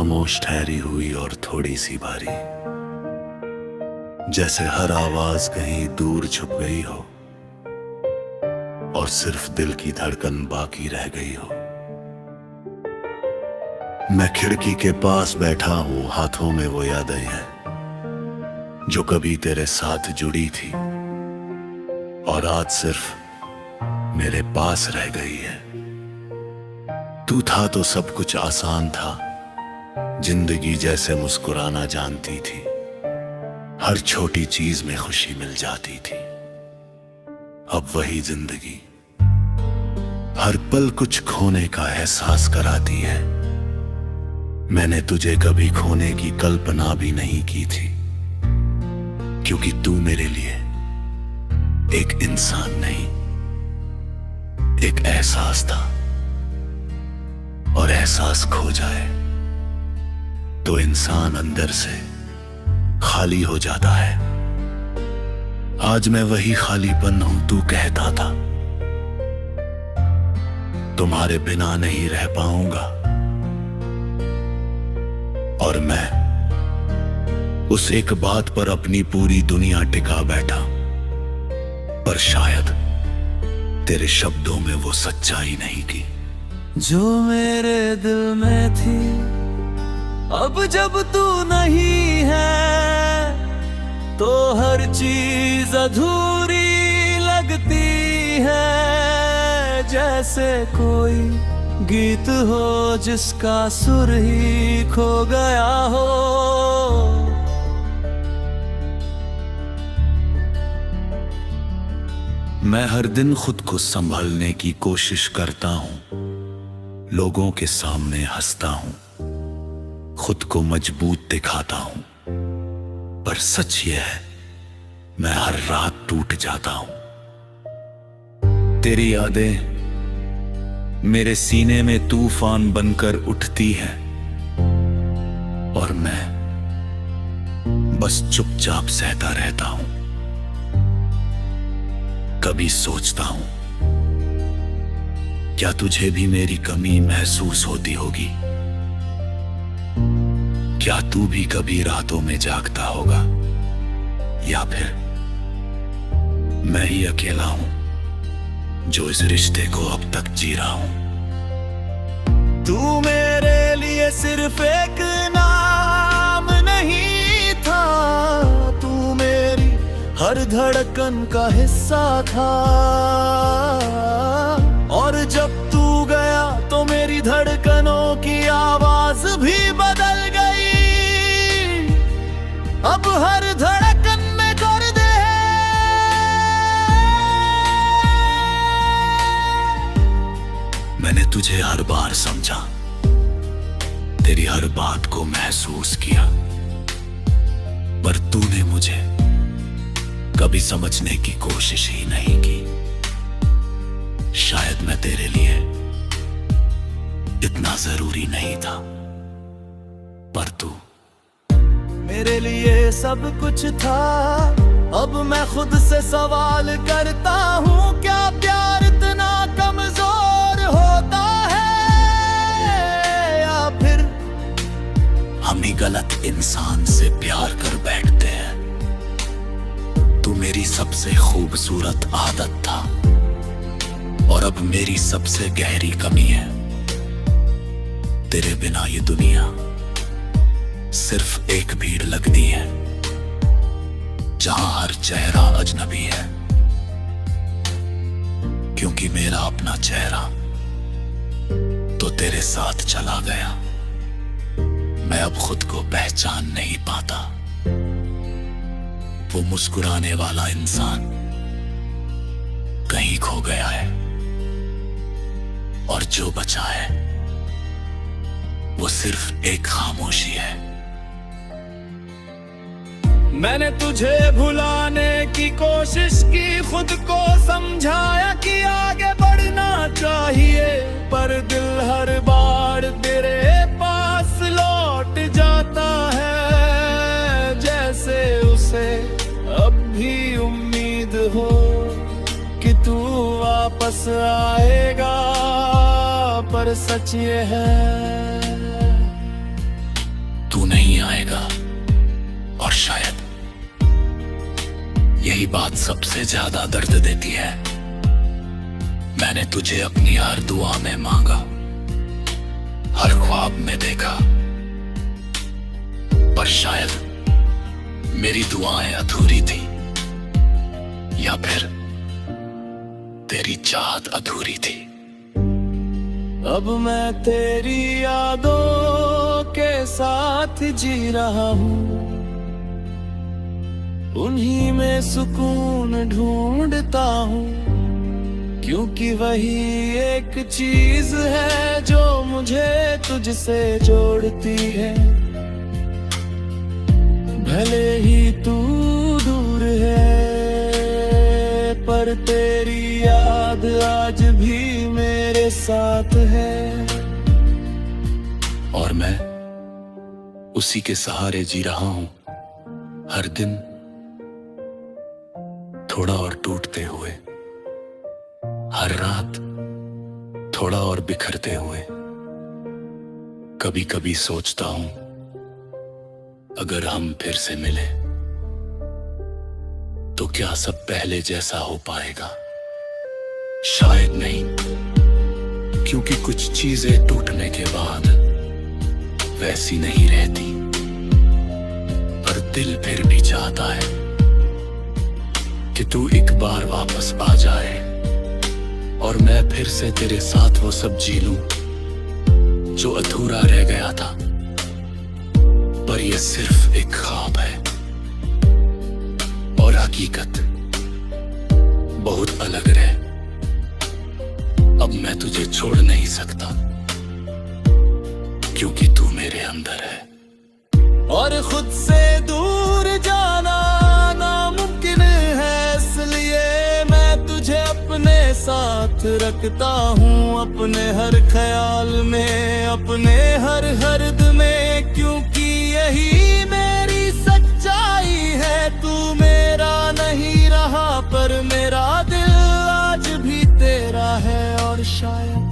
खामोश ठहरी हुई और थोड़ी सी भारी, जैसे हर आवाज कहीं दूर छुप गई हो और सिर्फ दिल की धड़कन बाकी रह गई हो। मैं खिड़की के पास बैठा हूं, हाथों में वो यादें हैं जो कभी तेरे साथ जुड़ी थी और आज सिर्फ मेरे पास रह गई है। तू था तो सब कुछ आसान था, जिंदगी जैसे मुस्कुराना जानती थी, हर छोटी चीज में खुशी मिल जाती थी। अब वही जिंदगी हर पल कुछ खोने का एहसास कराती है। मैंने तुझे कभी खोने की कल्पना भी नहीं की थी, क्योंकि तू मेरे लिए एक इंसान नहीं, एक एहसास था, और एहसास खो जाए तो इंसान अंदर से खाली हो जाता है। आज मैं वही खालीपन हूं। तू कहता था तुम्हारे बिना नहीं रह पाऊंगा, और मैं उस एक बात पर अपनी पूरी दुनिया टिका बैठा, पर शायद तेरे शब्दों में वो सच्चाई नहीं थी जो मेरे दिल में थी। अब जब तू नहीं है तो हर चीज अधूरी लगती है, जैसे कोई गीत हो जिसका सुर ही खो गया हो। मैं हर दिन खुद को संभालने की कोशिश करता हूं, लोगों के सामने हंसता हूं, खुद को मजबूत दिखाता हूं, पर सच ये है मैं हर रात टूट जाता हूं। तेरी यादें मेरे सीने में तूफान बनकर उठती है, और मैं बस चुपचाप सहता रहता हूं। कभी सोचता हूं क्या तुझे भी मेरी कमी महसूस होती होगी? क्या तू भी कभी रातों में जागता होगा, या फिर मैं ही अकेला हूं जो इस रिश्ते को अब तक जी रहा हूं? तू मेरे लिए सिर्फ एक नाम नहीं था, तू मेरी हर धड़कन का हिस्सा था, और जब तू गया तो मेरी धड़कनों की आवाज भी बदल गई। अब हर धड़कन में दर्द है। मैंने तुझे हर बार समझा, तेरी हर बात को महसूस किया, पर तूने मुझे कभी समझने की कोशिश ही नहीं की। शायद मैं तेरे लिए इतना जरूरी नहीं था, पर तू मेरे लिए सब कुछ था। अब मैं खुद से सवाल करता हूँ, क्या प्यार इतना कमजोर होता है, या फिर हम ही गलत इंसान से प्यार कर बैठते हैं? तू मेरी सबसे खूबसूरत आदत था, और अब मेरी सबसे गहरी कमी है। तेरे बिना ये दुनिया सिर्फ एक भीड़ लगती है, जहां हर चेहरा अजनबी है, क्योंकि मेरा अपना चेहरा तो तेरे साथ चला गया। मैं अब खुद को पहचान नहीं पाता। वो मुस्कुराने वाला इंसान कहीं खो गया है, और जो बचा है वो सिर्फ एक खामोशी है। मैंने तुझे भुलाने की कोशिश की, खुद को समझाया कि आगे बढ़ना चाहिए, पर दिल हर बार तेरे पास लौट जाता है, जैसे उसे अब भी उम्मीद हो कि तू वापस आएगा। पर सच ये है यही बात सबसे ज्यादा दर्द देती है। मैंने तुझे अपनी हर दुआ में मांगा, हर ख्वाब में देखा, पर शायद मेरी दुआएं अधूरी थी, या फिर तेरी चाहत अधूरी थी। अब मैं तेरी यादों के साथ जी रहा हूँ, उन्हीं में सुकून ढूंढता हूँ, क्योंकि वही एक चीज है जो मुझे तुझसे जोड़ती है। भले ही तू दूर है, पर तेरी याद आज भी मेरे साथ है। और मैं उसी के सहारे जी रहा हूं, हर दिन थोड़ा और टूटते हुए, हर रात थोड़ा और बिखरते हुए। कभी कभी सोचता हूं, अगर हम फिर से मिले तो क्या सब पहले जैसा हो पाएगा? शायद नहीं, क्योंकि कुछ चीजें टूटने के बाद वैसी नहीं रहती। पर दिल फिर भी चाहता है कि तू एक बार वापस आ जाए, और मैं फिर से तेरे साथ वो सब जी लूं जो अधूरा रह गया था। पर ये सिर्फ एक ख्वाब है, और हकीकत बहुत अलग है। अब मैं तुझे छोड़ नहीं सकता, क्योंकि तू मेरे अंदर है। और खुद से दूर जाना नामुमकिन है, इसलिए मैं तुझे अपने साथ रखता हूँ, अपने हर ख्याल में, अपने हर हर्द में, क्योंकि यही मेरी सच्चाई है। तू मेरा नहीं रहा, पर मेरा दिल आज भी तेरा है, और शायद